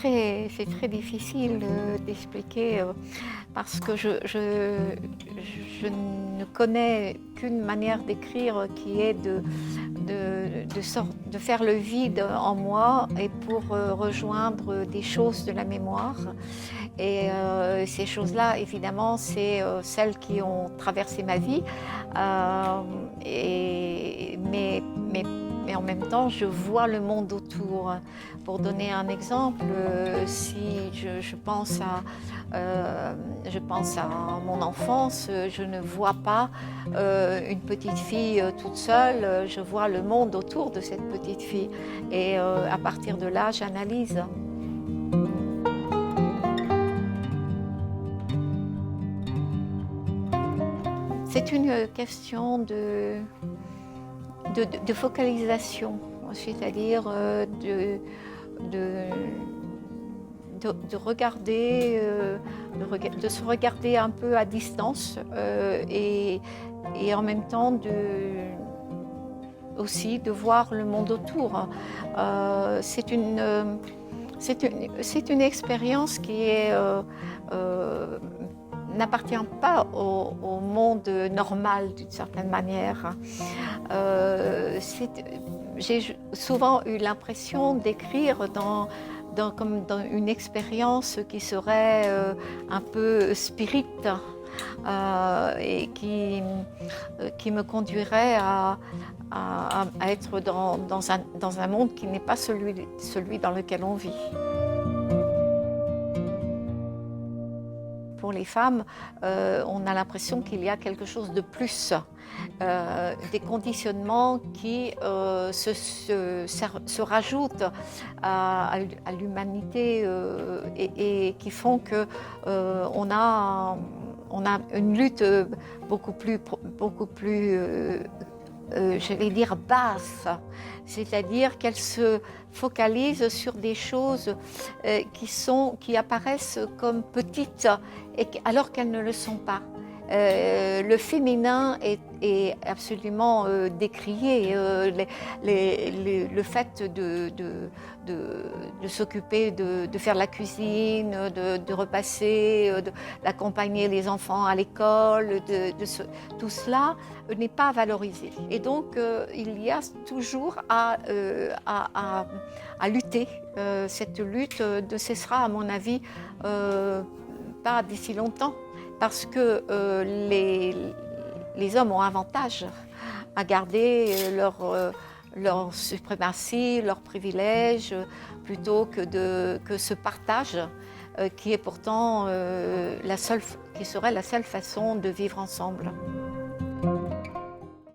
c'est très difficile d'expliquer parce que je ne connais qu'une manière d'écrire qui est de faire le vide en moi et pour rejoindre des choses de la mémoire. Et ces choses-là, évidemment, c'est celles qui ont traversé ma vie. Mais en même temps, je vois le monde autour. Pour donner un exemple, si je pense à mon enfance, je ne vois pas une petite fille toute seule, je vois le monde autour de cette petite fille. Et à partir de là, j'analyse. C'est une question de focalisation, c'est-à-dire de regarder, de se regarder un peu à distance et en même temps aussi de voir le monde autour. C'est une expérience qui n'appartient pas au monde normal d'une certaine manière. J'ai souvent eu l'impression d'écrire comme dans une expérience qui serait un peu spirit et qui me conduirait à être dans un monde qui n'est pas celui dans lequel on vit. Pour les femmes, on a l'impression qu'il y a quelque chose de plus, des conditionnements qui se rajoutent à l'humanité et qui font qu'on a une lutte beaucoup plus j'allais dire basse, c'est-à-dire qu'elle se focalise sur des choses qui apparaissent comme petites alors qu'elles ne le sont pas. Le féminin est absolument décrié. Le fait de s'occuper de faire la cuisine, de repasser, d'accompagner les enfants à l'école, tout cela n'est pas valorisé. Et donc il y a toujours à lutter. Cette lutte ne cessera, à mon avis, pas d'ici longtemps. Parce que les hommes ont avantage à garder leur suprématie, leurs privilèges, plutôt que ce partage qui est pourtant qui serait la seule façon de vivre ensemble.